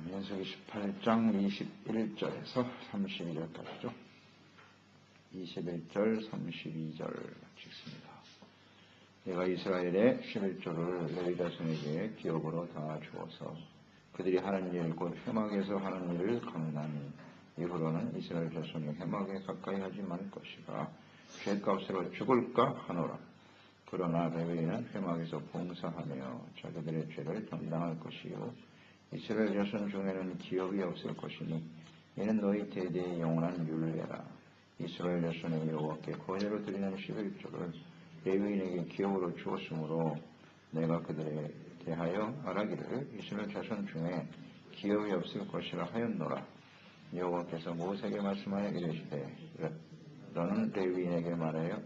민수기 18장 21절에서 32절까지죠. 21절, 32절 읽습니다. 내가 이스라엘의 11조를 레위 자손에게 기업으로 다 주어서 그들이 하는 일 곧 회막에서 하는 일을 강나니 이후로는 이스라엘 자손이 회막에 가까이 하지 말 것이라 죄값으로 죽을까 하노라. 그러나 레위인은 회막에서 봉사하며 자기들의 죄를 담당할 것이요 이스라엘 자손 중에는 기업이 없을 것이니 이는 너희 대대의 영원한 율례라. 이스라엘 자손의 여호와께 거제로 드리는 11조를 레위인에게 기업으로 주었으므로 내가 그들에 대하여 말하기를 이스라엘 자손 중에 기업이 없을 것이라 하였노라. 여호와께서 모세에게 말씀하여 이르시되 너는 레위인에게 말하여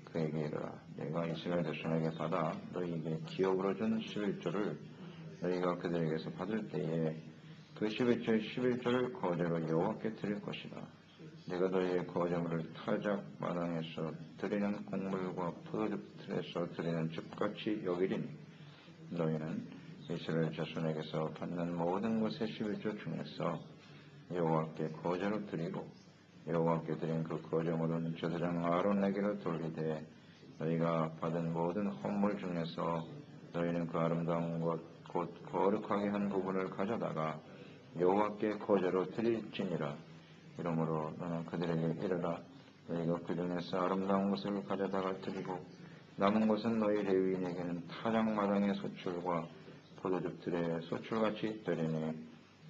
그에게 이르라. 내가 이스라엘 자손에게 받아 너희에게 기업으로 준 11조를 너희가 그들에게서 받을 때에 그 11조를 거제로 여호와께 드릴 것이다. 내가 너희의 거제물을 타작 마당에서 드리는 곡물과 포도즙틀에서 드리는 즙같이 여기리니 너희는 이스라엘 자손에게서 받는 모든 것의 11조 중에서 여호와께 거제로 드리고 여호와께 드린 그 거제물은 제사장 아론에게로 돌리되 너희가 받은 모든 헌물 중에서 너희는 그 아름다운 것 곧 거룩하게 한 부분을 가져다가 여호와께 거제로 드릴지니라. 이러므로 너는 그들에게 이르라. 너희가 그 중에서 아름다운 것을 가져다가 드리고 남은 것은 너희 레위인에게는 타작마당의 소출과 포도즙들의 소출같이 되리니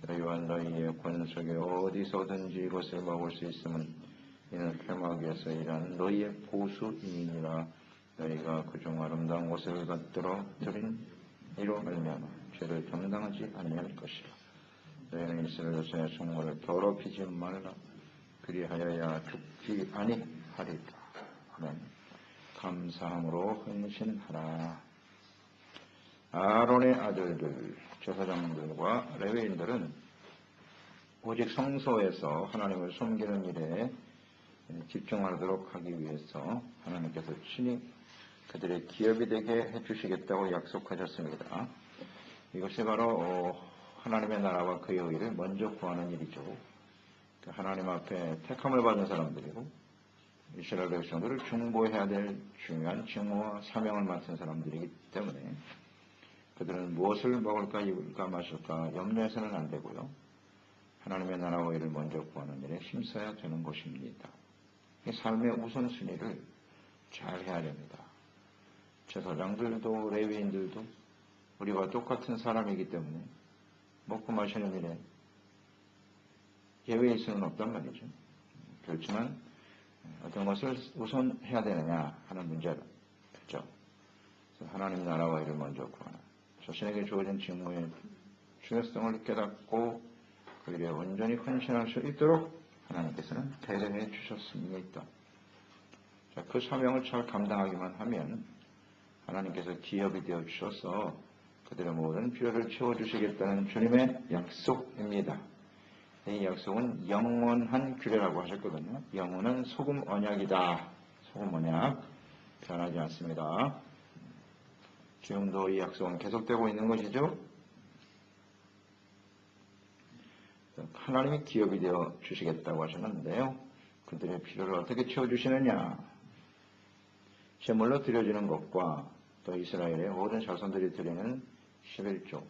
너희와 너희의 권속에 어디서든지 이것을 먹을 수 있으면 이는 회막에서 일한 너희의 보수이니라. 너희가 그중 아름다운 것을 받들어 드린 이로 말미암아 죄를 감당하지 아니할 것이라. 너희는 이스라엘 자손의 성물을 더럽히지 말라. 그리하여야 죽지 아니하리라. 아멘. 감사함으로 헌신하라. 아론의 아들들 제사장들과 레위인들은 오직 성소에서 하나님을 섬기는 일에 집중하도록 하기 위해서 하나님께서 친히 그들의 기업이 되게 해주시겠다고 약속하셨습니다. 이것이 바로 하나님의 나라와 그의 의를 먼저 구하는 일이죠. 하나님 앞에 택함을 받은 사람들이고 이스라엘 백성들을 중보해야 될 중요한 직무와 사명을 맡은 사람들이기 때문에 그들은 무엇을 먹을까 입을까 마실까 염려해서는 안 되고요. 하나님의 나라와 의를 먼저 구하는 일에 힘써야 되는 것입니다. 삶의 우선순위를 잘 해야 됩니다. 제사장들도 레위인들도 우리와 똑같은 사람이기 때문에 먹고 마시는 일에 예외일 수는 없단 말이죠. 그렇지만 어떤 것을 우선해야 되느냐 하는 문제죠. 하나님 나라와 일을 먼저 구하는 자신에게 주어진 직무의 중요성을 깨닫고 그 일에 온전히 헌신할 수 있도록 하나님께서는 배려해 주셨습니다. 그 사명을 잘 감당하기만 하면 하나님께서 기업이 되어 주셔서 그들의 모든 필요를 채워주시겠다는 주님의 약속입니다. 이 약속은 영원한 규례라고 하셨거든요. 영원한 소금 언약이다. 소금 언약 변하지 않습니다. 지금도 이 약속은 계속되고 있는 것이죠. 하나님이 기업이 되어 주시겠다고 하셨는데요. 그들의 필요를 어떻게 채워주시느냐. 제물로 드려지는 것과 또 이스라엘의 모든 자손들이 드리는 11조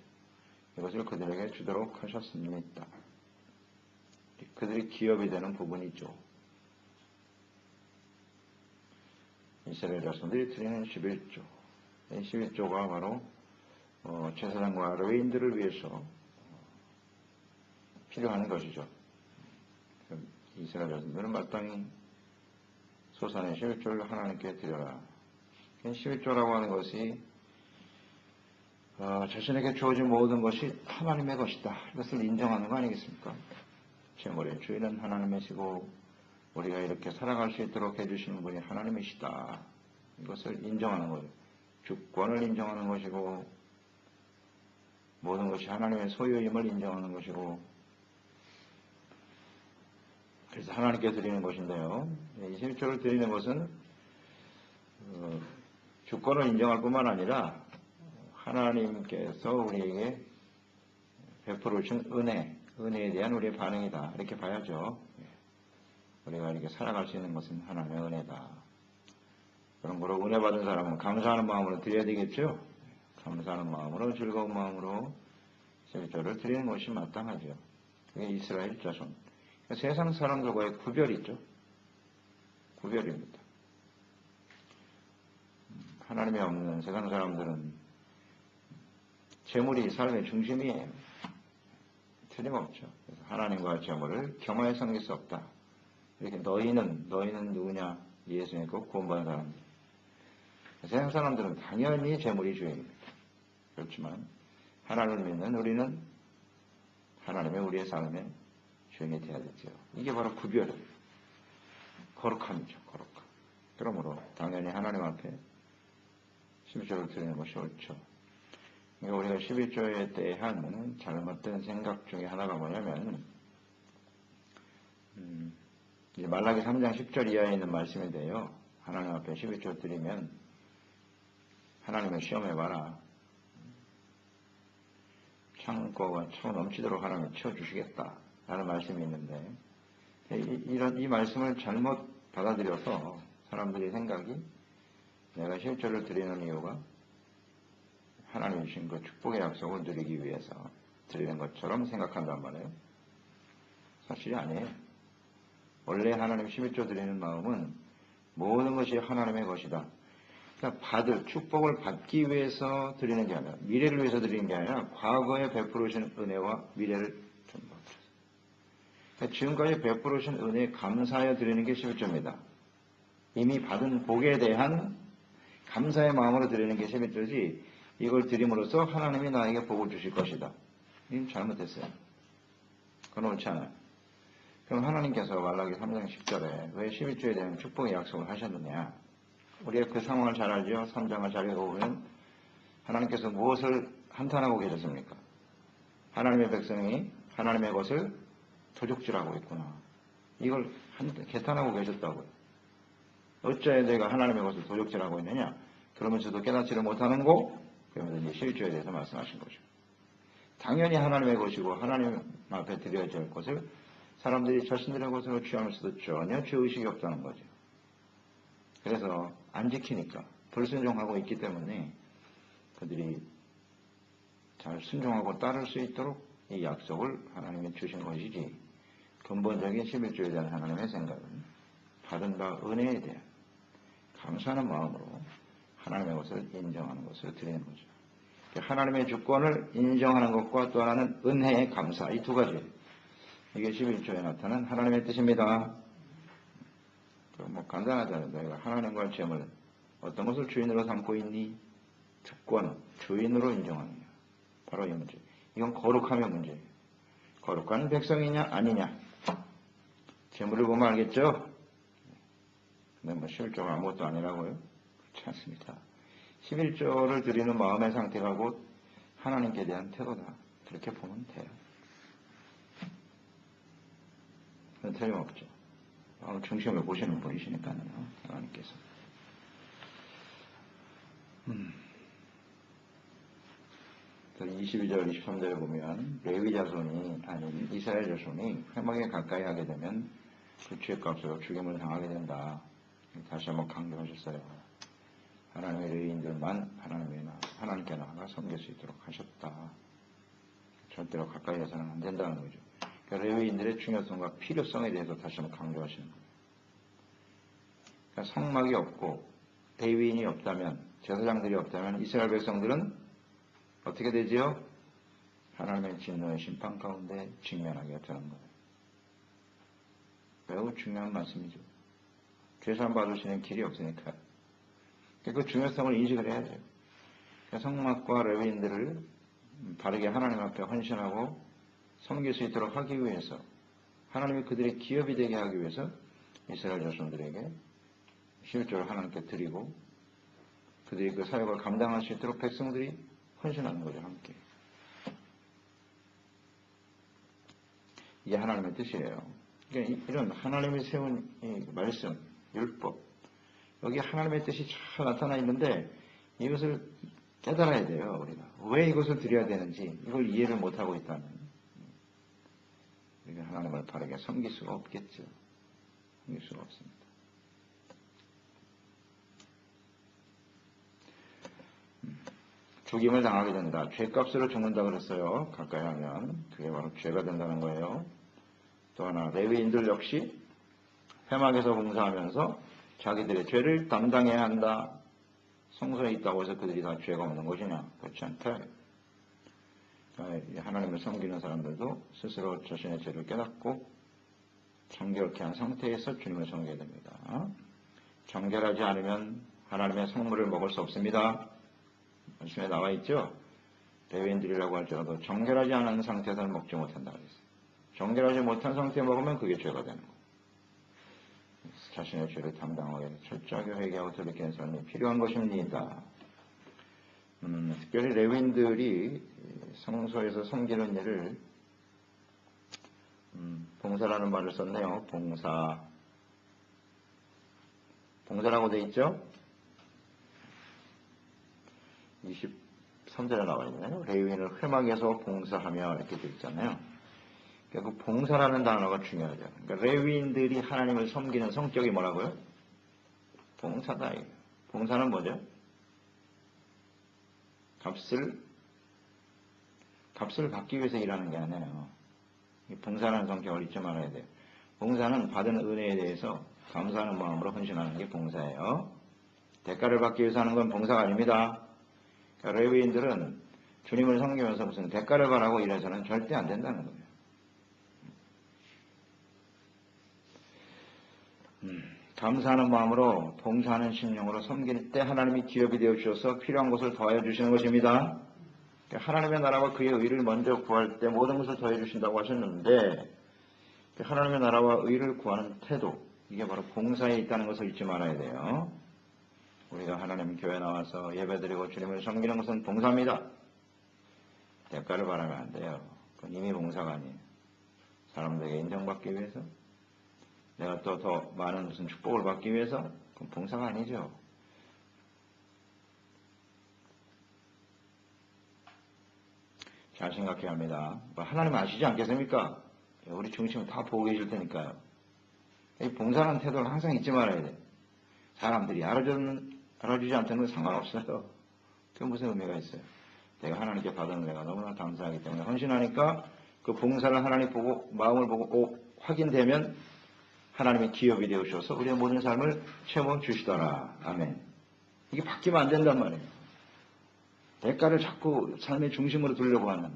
이것을 그들에게 주도록 하셨습니다. 그들이 기업이 되는 부분이죠. 이스라엘 자손들이 드리는 11조 이 11조가 바로 제사장과 레위인들을 위해서 필요한 것이죠. 이스라엘 자손들은 마땅히 소산의 11조를 하나님께 드려라. 11조라고 하는 것이 자신에게 주어진 모든 것이 하나님의 것이다. 이것을 인정하는 거 아니겠습니까? 제물의 주인은 하나님이시고 우리가 이렇게 살아갈 수 있도록 해주시는 분이 하나님이시다. 이것을 인정하는 거죠. 주권을 인정하는 것이고 모든 것이 하나님의 소유임을 인정하는 것이고 그래서 하나님께 드리는 것인데요. 11조를 드리는 것은 주권을 인정할 뿐만 아니라 하나님께서 우리에게 베풀어 주신 은혜에 대한 우리의 반응이다. 이렇게 봐야죠. 우리가 이렇게 살아갈 수 있는 것은 하나님의 은혜다. 그런 거로 은혜 받은 사람은 감사하는 마음으로 드려야 되겠죠. 감사하는 마음으로 즐거운 마음으로 11조를 드리는 것이 마땅하죠. 그게 이스라엘 자손. 세상 사람들과의 구별이죠. 구별입니다. 하나님이 없는 세상 사람들은 재물이 삶의 중심이에요. 틀림없죠. 그래서 하나님과 재물을 겸하여 섬길 수 없다. 이렇게 너희는 누구냐? 예수 믿고 구원받은 사람들. 세상 사람들은 당연히 재물이 주인입니다. 그렇지만 하나님을 믿는 우리는 하나님의 우리의 삶의 주인이 되어야 되죠. 이게 바로 구별입니다. 거룩함이죠. 거룩함. 그러므로 당연히 하나님 앞에 11조를 드리는 것이 옳죠. 그러니까 우리가 11조에 대한 잘못된 생각 중에 하나가 뭐냐면 이제 말라기 3장 10절 이하에 있는 말씀인데요. 하나님 앞에 11조 드리면 하나님을 시험해봐라. 창고가 쳐 넘치도록 하나님을 채워주시겠다. 라는 말씀이 있는데 이 말씀을 잘못 받아들여서 사람들의 생각이 내가 11조를 드리는 이유가 하나님이 주신 그 축복의 약속을 누리기 위해서 드리는 것처럼 생각한단 말이에요. 사실이 아니에요. 원래 하나님 11조 드리는 마음은 모든 것이 하나님의 것이다. 그러니까 축복을 받기 위해서 드리는 게 아니라 미래를 위해서 드리는 게 아니라 과거에 베풀어 주신 은혜와 미래를 전부 그러니까 지금까지 베풀어 주신 은혜에 감사하여 드리는 게 11조입니다. 이미 받은 복에 대한 감사의 마음으로 드리는 게 11조지 이걸 드림으로써 하나님이 나에게 복을 주실 것이다. 이건 잘못했어요. 그건 옳지 않아요. 그럼 하나님께서 말라기 3장 10절에 왜 11조에 대한 축복의 약속을 하셨느냐? 우리가 그 상황을 잘 알죠. 3장을 잘 읽어보면 하나님께서 무엇을 한탄하고 계셨습니까? 하나님의 백성이 하나님의 것을 도적질하고 있구나. 이걸 개탄하고 계셨다고요. 어찌하여 내가 하나님의 것을 도적질하고 있느냐? 그러면서도 깨닫지를 못하는 거? 그러면서 이제 11조에 대해서 말씀하신 거죠. 당연히 하나님의 것이고 하나님 앞에 드려야 할 것을 사람들이 자신들의 것으로 취하면서도 전혀 죄의식이 없다는 거죠. 그래서 안 지키니까 불순종하고 있기 때문에 그들이 잘 순종하고 따를 수 있도록 이 약속을 하나님이 주신 것이지 근본적인 11조에 대한 하나님의 생각은 받은 바 은혜에 대한 감사하는 마음으로 하나님의 것을 인정하는 것을 드리는 거죠. 하나님의 주권을 인정하는 것과 또 하나는 은혜의 감사, 이 두 가지. 이게 11조에 나타난 하나님의 뜻입니다. 간단하잖아요. 내가 하나님과 재물, 어떤 것을 주인으로 삼고 있니? 주권, 주인으로 인정하느냐. 바로 이 문제. 이건 거룩함의 문제예요. 거룩한 백성이냐 아니냐. 재물을 보면 알겠죠? 근데 11조가 아무것도 아니라고요? 그렇지 않습니다. 11조를 드리는 마음의 상태가 곧 하나님께 대한 태도다. 그렇게 보면 돼요. 그건 틀림없죠. 중심을 보시는 분이시니까요. 하나님께서. 22절, 23절에 보면 레위 자손이 아닌 이스라엘 자손이 회막에 가까이 하게 되면 그 죄값으로 죽임을 당하게 된다. 다시 한번 강조하셨어요. 하나님의 레위인들만 하나님께 나아가 섬길 수 있도록 하셨다. 절대로 가까이 해서는 안 된다는 거죠. 그러니까 레위인들의 중요성과 필요성에 대해서 다시 한번 강조하시는 거예요. 그러니까 성막이 없고 레위인이 없다면, 제사장들이 없다면 이스라엘 백성들은 어떻게 되지요? 하나님의 진노의 심판 가운데 직면하게 되는 거예요. 매우 중요한 말씀이죠. 죄산 받으시는 길이 없으니까요. 그 중요성을 인식을 해야 돼요. 성막과 레위인들을 바르게 하나님 앞에 헌신하고 섬길 수 있도록 하기 위해서, 하나님이 그들의 기업이 되게 하기 위해서 이스라엘 자손들에게 11조를 하나님께 드리고 그들이 그 사역을 감당할 수 있도록 백성들이 헌신하는 거죠. 함께. 이게 하나님의 뜻이에요. 그러니까 이런 하나님이 세운 이 말씀, 율법, 여기 하나님의 뜻이 잘 나타나 있는데 이것을 깨달아야 돼요. 우리가 왜 이것을 드려야 되는지 이걸 이해를 못하고 있다는 우리가 하나님을 바르게 섬길 수가 없겠죠. 섬길 수가 없습니다. 죽임을 당하게 된다. 죄값으로 죽는다 그랬어요. 가까이 하면. 그게 바로 죄가 된다는 거예요. 또 하나, 레위인들 역시 회막에서 봉사하면서 자기들의 죄를 담당해야 한다. 성소에 있다고 해서 그들이 다 죄가 없는 것이냐? 그렇지 않다. 하나님을 섬기는 사람들도 스스로 자신의 죄를 깨닫고 정결케 한 상태에서 주님을 섬겨야 됩니다. 정결하지 않으면 하나님의 성물을 먹을 수 없습니다. 말씀에 나와 있죠. 레위인들이라고 할지라도 정결하지 않은 상태에서는 먹지 못한다 그랬어요. 정결하지 못한 상태에 먹으면 그게 죄가 되는 거예요. 자신의 죄를 담당하게 철저하게 회개하고 돌이키는 사람이 필요한 것입니다. 특별히 레위인들이 성소에서 섬기는 일을 봉사라는 말을 썼네요. 봉사라고 돼 있죠? 23절에 나와 있네요. 레위인을 회막에서 봉사하며 이렇게 돼 있잖아요. 그 봉사라는 단어가 중요하죠. 그러니까 레위인들이 하나님을 섬기는 성격이 뭐라고요? 봉사다. 봉사는 뭐죠? 값을 받기 위해서 일하는 게 아니에요. 봉사라는 성격을 잊지 말아야 돼요. 봉사는 받은 은혜에 대해서 감사하는 마음으로 헌신하는 게 봉사예요. 대가를 받기 위해서 하는 건 봉사가 아닙니다. 그러니까 레위인들은 주님을 섬기면서 무슨 대가를 바라고 일해서는 절대 안 된다는 거예요. 감사하는 마음으로 봉사하는 심령으로 섬길 때 하나님이 기업이 되어 주셔서 필요한 것을 더하여 주시는 것입니다. 하나님의 나라와 그의 의를 먼저 구할 때 모든 것을 더해 주신다고 하셨는데 하나님의 나라와 의를 구하는 태도, 이게 바로 봉사에 있다는 것을 잊지 말아야 돼요. 우리가 하나님 교회 나와서 예배드리고 주님을 섬기는 것은 봉사입니다. 대가를 바라면 안 돼요. 그건 이미 봉사가 아니에요. 사람들에게 인정받기 위해서, 내가 또 더 많은 무슨 축복을 받기 위해서, 그건 봉사가 아니죠. 잘 생각해야 합니다. 하나님 아시지 않겠습니까? 우리 중심을 다 보고 계실 테니까요. 이 봉사하는 태도를 항상 잊지 말아야 돼요. 사람들이 알아주지 않다는 건 상관없어요. 그게 무슨 의미가 있어요? 내가 하나님께 받은 은혜가 너무나 감사하기 때문에 헌신하니까 그 봉사를 하나님 보고 마음을 보고 확인되면 하나님의 기업이 되어 주셔서 우리의 모든 삶을 채워 주시더라. 아멘. 이게 바뀌면 안 된단 말이에요. 대가를 자꾸 삶의 중심으로 두려고 하는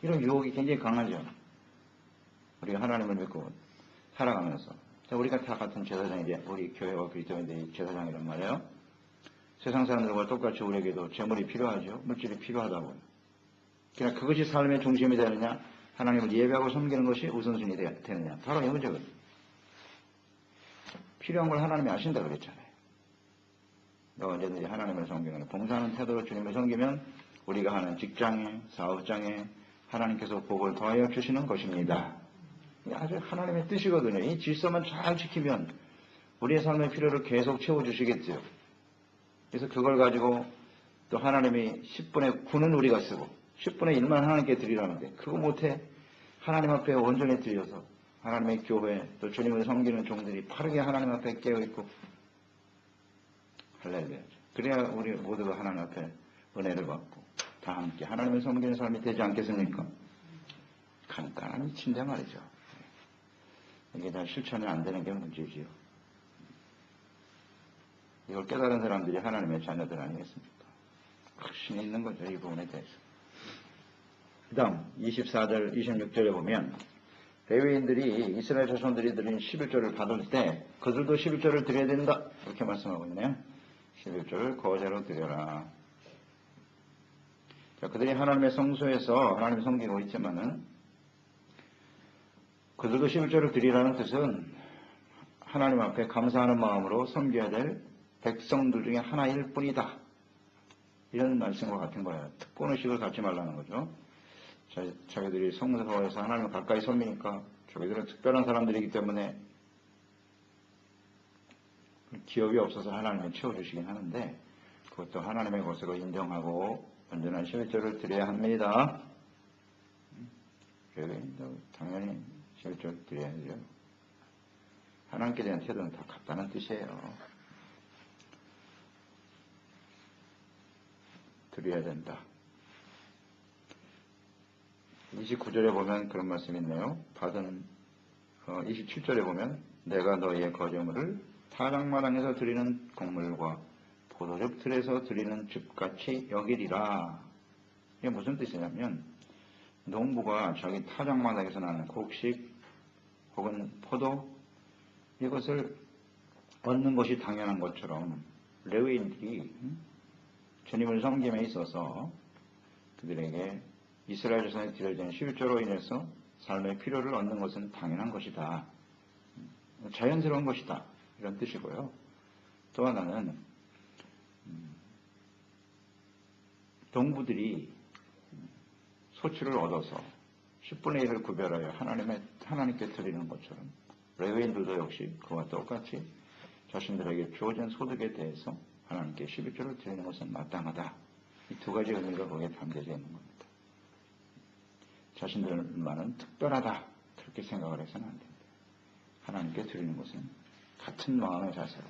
이런 유혹이 굉장히 강하죠. 우리가 하나님을 믿고 살아가면서 우리가 다 같은 제사장이지, 우리 교회와 그리스도인들이 제사장이란 말이에요. 세상 사람들과 똑같이 우리에게도 재물이 필요하죠. 물질이 필요하다고요. 그러나 그것이 삶의 중심이 되느냐, 하나님을 예배하고 섬기는 것이 우선순위 되느냐, 바로 이 문제거든요. 필요한 걸 하나님이 아신다 그랬잖아요. 너 언제든지 하나님을 섬기는 봉사하는 태도로 주님을 섬기면 우리가 하는 직장에, 사업장에 하나님께서 복을 더하여 주시는 것입니다. 이게 아주 하나님의 뜻이거든요. 이 질서만 잘 지키면 우리의 삶의 필요를 계속 채워주시겠죠. 그래서 그걸 가지고 또 하나님이 10분의 9는 우리가 쓰고 10분의 1만 하나님께 드리라는데 그거 못해 하나님 앞에 온전히 드려서 하나님의 교회 또 주님을 섬기는 종들이 바르게 하나님 앞에 깨어있고 할렐루야. 그래야 우리 모두가 하나님 앞에 은혜를 받고 다 함께 하나님을 섬기는 사람이 되지 않겠습니까? 간단한 미친데 말이죠. 이게 다 실천이 안 되는 게 문제지요. 이걸 깨달은 사람들이 하나님의 자녀들 아니겠습니까? 확신이 있는 거죠, 이 부분에 대해서. 그 다음 24절 26절에 보면 레위인들이 이스라엘 자손들이 드린 11조를 받을 때 그들도 11조를 드려야 된다 이렇게 말씀하고 있네요. 11조를 거제로 드려라. 자, 그들이 하나님의 성소에서 하나님을 섬기고 있지만은 그들도 11조를 드리라는 뜻은 하나님 앞에 감사하는 마음으로 섬겨야 될 백성들 중에 하나일 뿐이다. 이런 말씀과 같은 거예요. 특권의식을 갖지 말라는 거죠. 자기들이 성소에서 하나님을 가까이 섬기니까 자기들은 특별한 사람들이기 때문에 기업이 없어서 하나님을 채워주시긴 하는데 그것도 하나님의 것으로 인정하고 온전한 11조를 드려야 합니다. 당연히 11조 드려야죠. 하나님께 대한 태도는 다 같다는 뜻이에요. 드려야 된다. 29절에 보면 그런 말씀이 있네요. 27절에 보면 내가 너희의 거저물을 타작마당에서 드리는 곡물과 포도즙 틀에서 드리는 즙같이 여기리라. 이게 무슨 뜻이냐면 농부가 자기 타작마당에서 나는 곡식 혹은 포도 이것을 얻는 것이 당연한 것처럼 레위인들이 주님을 섬김에 있어서 그들에게 이스라엘 자손에 드려진 11조로 인해서 삶의 필요를 얻는 것은 당연한 것이다. 자연스러운 것이다. 이런 뜻이고요. 또 하나는 농부들이 소출을 얻어서 10분의 1을 구별하여 하나님께 드리는 것처럼 레위인들도 역시 그와 똑같이 자신들에게 주어진 소득에 대해서 하나님께 11조를 드리는 것은 마땅하다. 이 두 가지 의미가 거기에 담겨져 있는 겁니다. 자신들만은 특별하다. 그렇게 생각을 해서는 안 됩니다. 하나님께 드리는 것은 같은 마음의 자세로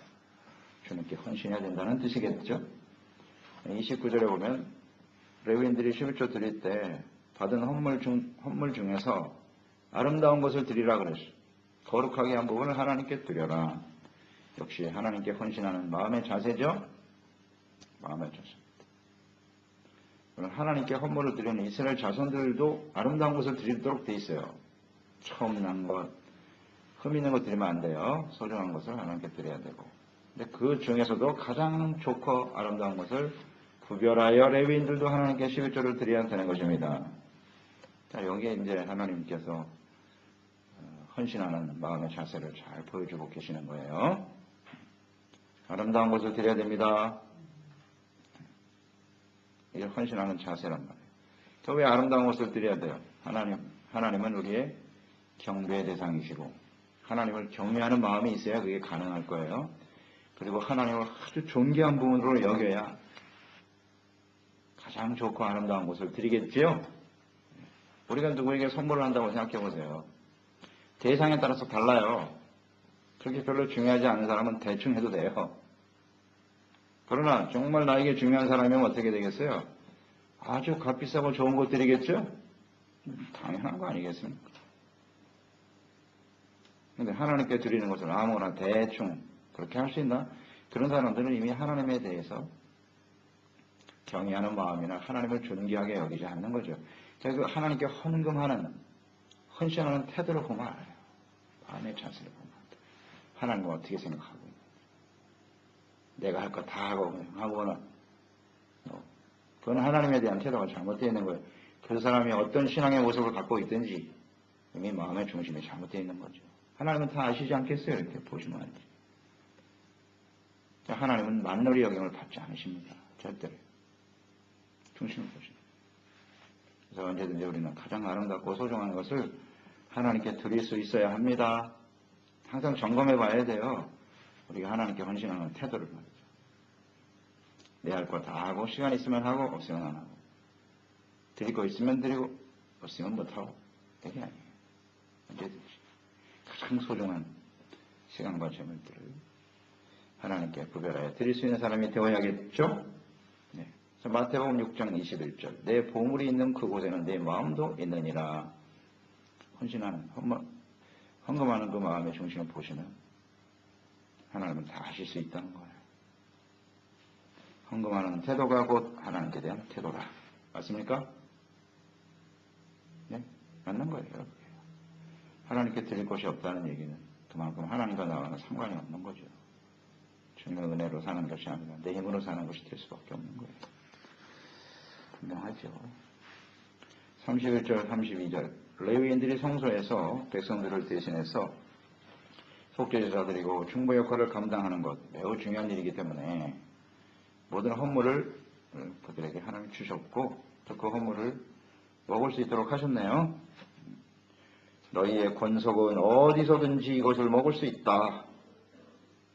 주님께 헌신해야 된다는 뜻이겠죠. 29절에 보면 레위인들이 11조 드릴 때 받은 헌물 중에서 아름다운 것을 드리라 그랬어요. 거룩하게 한 부분을 하나님께 드려라. 역시 하나님께 헌신하는 마음의 자세죠. 마음의 자세. 하나님께 헌물을 드리는 이스라엘 자손들도 아름다운 것을 드리도록 돼 있어요. 처음 난 것, 흠 있는 것 드리면 안 돼요. 소중한 것을 하나님께 드려야 되고. 근데 그 중에서도 가장 좋고 아름다운 것을 구별하여 레위인들도 하나님께 11조를 드려야 되는 것입니다. 자, 여기에 이제 하나님께서 헌신하는 마음의 자세를 잘 보여주고 계시는 거예요. 아름다운 것을 드려야 됩니다. 이게 헌신하는 자세란 말이에요. 또 왜 아름다운 것을 드려야 돼요? 하나님은 우리의 경배의 대상이시고 하나님을 경외하는 마음이 있어야 그게 가능할 거예요. 그리고 하나님을 아주 존귀한 부분으로 여겨야 가장 좋고 아름다운 것을 드리겠지요. 우리가 누구에게 선물을 한다고 생각해 보세요. 대상에 따라서 달라요. 그렇게 별로 중요하지 않은 사람은 대충 해도 돼요. 그러나 정말 나에게 중요한 사람이면 어떻게 되겠어요? 아주 값비싸고 좋은 것 드리겠죠? 당연한 거 아니겠습니까? 근데 하나님께 드리는 것을 아무나 대충 그렇게 할 수 있나? 그런 사람들은 이미 하나님에 대해서 경외하는 마음이나 하나님을 존귀하게 여기지 않는 거죠. 그 하나님께 헌신하는 태도를 보면 알아요. 마음의 자세를 보면 하나님은 어떻게 생각하고 내가 할 거 다 하거나 그건 하나님에 대한 태도가 잘못되어 있는 거예요. 그 사람이 어떤 신앙의 모습을 갖고 있든지 이미 마음의 중심이 잘못되어 있는 거죠. 하나님은 다 아시지 않겠어요? 이렇게 보시면 알지. 하나님은 만놀이 영향을 받지 않으십니다. 절대로. 중심을 보십니다. 그래서 언제든지 우리는 가장 아름답고 소중한 것을 하나님께 드릴 수 있어야 합니다. 항상 점검해 봐야 돼요. 우리가 하나님께 헌신하는 태도를 말이죠. 내 할 거 다 하고 시간 있으면 하고 없으면 안 하고 드릴 거 있으면 드리고 없으면 못하고 이게 아니에요. 언제든지 가장 소중한 시간과 재물들을 하나님께 구별하여 드릴 수 있는 사람이 되어야겠죠. 네. 마태복음 6장 21절 내 보물이 있는 그곳에는 내 마음도 있느니라. 헌신하는 헌금하는 그 마음의 중심을 보시면 하나님은 다 하실 수 있다는 거예요. 헌금하는 태도가 곧 하나님께 대한 태도라. 맞습니까? 네? 맞는 거예요. 하나님께 드릴 것이 없다는 얘기는 그만큼 하나님과 나와는 상관이 없는 거죠. 주님의 은혜로 사는 것이 아니라 내 힘으로 사는 것이 될 수밖에 없는 거예요. 분명하죠. 31절, 32절 레위인들이 성소에서 백성들을 대신해서 속죄제사드리고 중보 역할을 감당하는 것 매우 중요한 일이기 때문에 모든 헌물을 그들에게 하나님 주셨고 또 그 헌물을 먹을 수 있도록 하셨네요. 너희의 권속은 어디서든지 이것을 먹을 수 있다.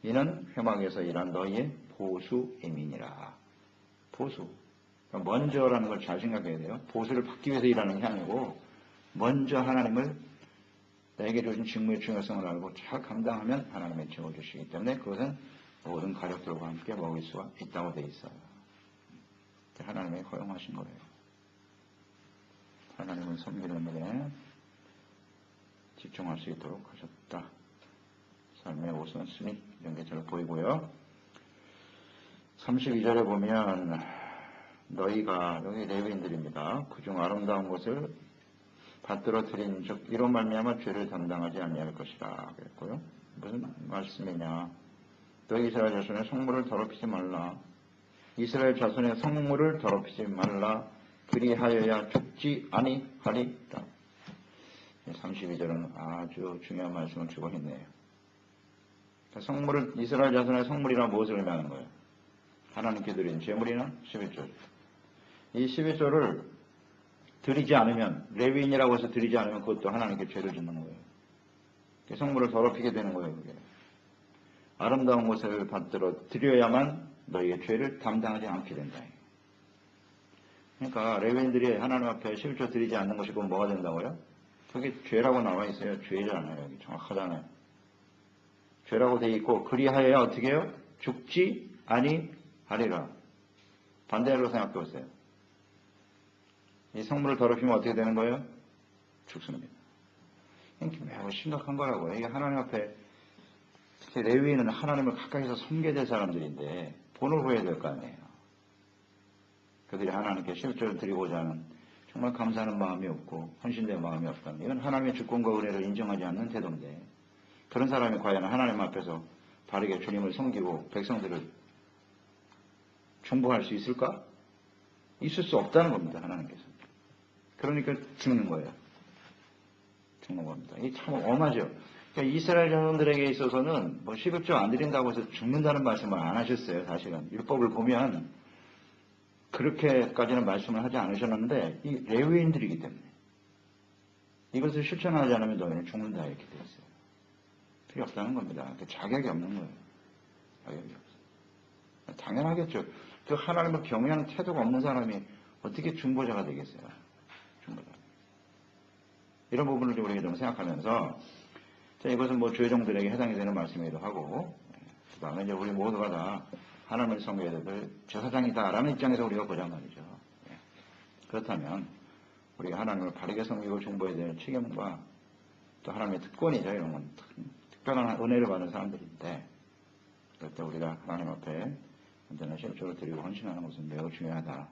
이는 회막에서 일한 너희의 보수임이니라. 보수. 먼저라는 걸 잘 생각해야 돼요. 보수를 받기 위해서 일하는 게 아니고 먼저 하나님을 내게 주신 직무의 중요성을 알고 잘 감당하면 하나님이 채워주시기 때문에 그것은 모든 가족들과 함께 먹을 수가 있다고 돼 있어요. 하나님이 허용하신 거예요. 하나님을 섬기는 일에 집중할 수 있도록 하셨다. 삶의 우선순위 이런 게 잘 보이고요. 32절에 보면 너희가 여기 레위인들입니다. 그중 아름다운 것을 받들어 드린 즉 이로 말미암아 죄를 담당하지 아니할 것이라 그랬고요. 무슨 말씀이냐? 너희 이스라엘 자손의 성물을 더럽히지 말라. 이스라엘 자손의 성물을 더럽히지 말라. 그리하여야 죽지 아니하리라. 32절은 아주 중요한 말씀을 주고 있네요. 성물을 이스라엘 자손의 성물이라 무엇을 의미하는 거예요? 하나님께 드린 제물이나 11조. 이 11조를 드리지 않으면 레위인이라고 해서 드리지 않으면 그것도 하나님께 죄를 짓는 거예요. 성물을 더럽히게 되는 거예요. 그게. 아름다운 것을 받들어 드려야만 너희의 죄를 담당하지 않게 된다. 그러니까 레위인들이 하나님 앞에 11조 드리지 않는 것이 그건 뭐가 된다고요? 그게 죄라고 나와 있어요. 죄잖아요. 여기 정확하잖아요. 죄라고 돼 있고 그리하여야 어떻게 해요? 죽지 아니하리라. 반대로 생각해 보세요. 이 성물을 더럽히면 어떻게 되는 거예요? 죽습니다. 이게 매우 심각한 거라고요. 이게 하나님 앞에 특히 레위인은 하나님을 가까이서 섬겨야 될 사람들인데 본을 보여야 될 거 아니에요. 그들이 하나님께 11조를 드리고자 하는 정말 감사하는 마음이 없고 헌신된 마음이 없다면 이건 하나님의 주권과 은혜를 인정하지 않는 태도인데 그런 사람이 과연 하나님 앞에서 바르게 주님을 섬기고 백성들을 중보할 수 있을까? 있을 수 없다는 겁니다. 하나님께서. 그러니까 죽는 거예요. 죽는 겁니다. 이게 참 엄하죠. 그러니까 이스라엘 자손들에게 있어서는 뭐 11조 안 드린다고 해서 죽는다는 말씀을 안 하셨어요. 사실은 율법을 보면 그렇게까지는 말씀을 하지 않으셨는데 이 레위인들이기 때문에 이것을 실천하지 않으면 너희는 죽는다 이렇게 되었어요. 필요 없다는 겁니다. 자격이 없는 거예요. 자격이 없어요. 당연하겠죠. 그 하나님을 경외하는 태도가 없는 사람이 어떻게 중보자가 되겠어요. 중보자. 이런 부분을 우리가 좀 생각하면서 이것은 뭐 죄종들에게 해당이 되는 말씀이기도 하고 그 다음에 이제 우리 모두가 다 하나님을 섬겨야 될 제사장이다라는 입장에서 우리가 보자 말이죠. 그렇다면 우리가 하나님을 바르게 섬기고 중보해야 될 책임과 또 하나님의 특권이죠. 이런 건 특별한 은혜를 받는 사람들인데 그럴 때 우리가 하나님 앞에 언제나 11조를 드리고 헌신하는 것은 매우 중요하다.